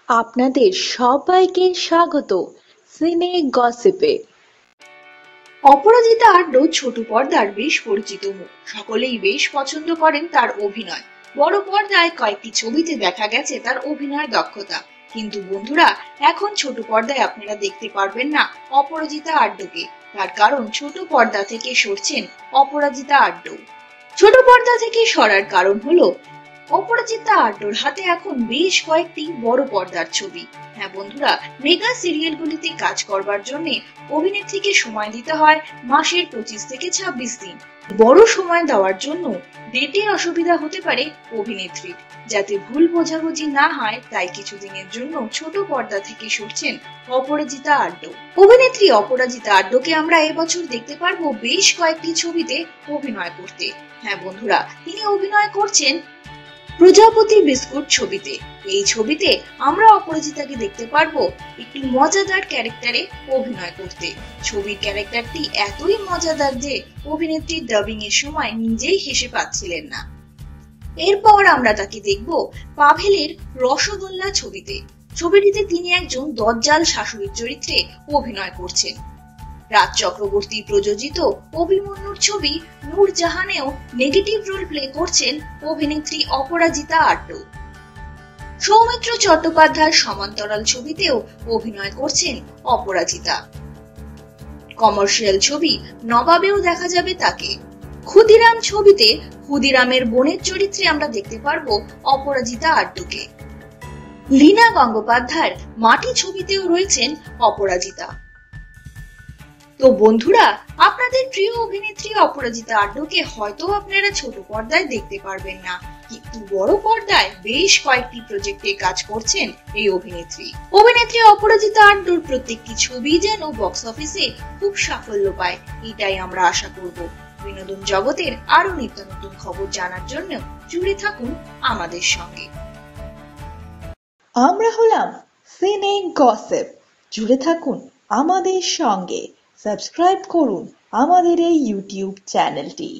আপনাদের সবাইকে স্বাগত সিনে গসিপে। অপরাজিতা আড্ড ছোট পর্দার বেশ পরিচিত মুখ। সকলেই বেশ পছন্দ করেন তার অভিনয়। বড় পর্দায় কয়েকটি ছবিতে দেখা গেছে তার অভিনয় দক্ষতা। কিন্তু বন্ধুরা, এখন ছোট পর্দায় আপনারা দেখতে পারবেন না অপরাজিতা আড্ডকে। তার কারণ ছোট পর্দা থেকে সরছেন অপরাজিতা আড্ড। ছোট পর্দা থেকে সরার কারণ হলো অপরাজিতা আড্ডর হাতে এখন বেশ কয়েকটি বড় পর্দার ছবি। হ্যাঁ বন্ধুরা, মেগা সিরিয়ালগুলিতে কাজ করবার জন্য অভিনেত্রীকে সময় দিতে হয় মাসের 25 থেকে 26 দিন। বড় সময় দেওয়ার জন্য ডেটের অসুবিধা হতে পারে অভিনেত্রীর। যাতে ভুল বোঝাবুঝি না হয় তাই কিছুদিনের জন্য ছোট পর্দা থেকে সরছেন অপরাজিতা আড্ড। অভিনেত্রী অপরাজিতা আড্ডকে আমরা এবছর দেখতে পারবো বেশ কয়েকটি ছবিতে অভিনয় করতে। হ্যাঁ বন্ধুরা, তিনি অভিনয় করছেন প্রজাপতি বিস্কুট ছবিতে। এই ছবিতে আমরা অপরাজিতাকে দেখতে পারবো একটি মজাদার ক্যারেক্টারে অভিনয় করতে। ছবির ক্যারেক্টারটি এতই মজাদার যে অভিনেত্রী ডাবিং এর সময় নিজেই হেসে পাচ্ছিলেন না। এরপর আমরা তাকে দেখব পাভেলের রসগোল্লা ছবিতে। ছবিটিতে তিনি একজন দজ্জাল শাশুড়ির চরিত্রে অভিনয় করছেন। রাজ চক্রবর্তী প্রযোজিত অভিমন্যুর ছবি নূরজাহানেও নেগেটিভ রোল প্লে করছেন অভিনেত্রী অপরাজিতা আড্ড। সৌমিত্র চট্টোপাধ্যায়ের সমান্তরাল ছবিতেও অভিনয় করছেন অপরাজিতা। কমার্শিয়াল ছবি নবাবেও দেখা যাবে তাকে। ক্ষুদিরাম ছবিতে ক্ষুদিরামের বোনের চরিত্রে আমরা দেখতে পারবো অপরাজিতা আড্ডকে। লীনা গঙ্গোপাধ্যায়ের মাটি ছবিতেও রয়েছেন অপরাজিতা। তো বন্ধুরা, আপনাদের প্রিয় অভিনেত্রী অপরাজিতা আড্ডকে হয়তো আপনারা ছোট পর্দায় দেখতে পারবেন না, কিন্তু বড় পর্দায় বেশ কয়েকটি প্রজেক্টে কাজ করছেন এই অভিনেত্রী। অপরাজিতা আড্ডর প্রত্যেকটি ছবি যেন বক্স অফিসে খুব সাফল্য পায়, এটাই আমরা আশা করব। বিনোদন জগতের আরো নিত্য নতুন খবর জানার জন্য জুড়ে থাকুন আমাদের সঙ্গে। আমরা হলাম সিনে গসিপ। জুড়ে থাকুন আমাদের সঙ্গে। সাবস্ক্রাইব করুন আমাদের এই ইউটিউব চ্যানেলটি।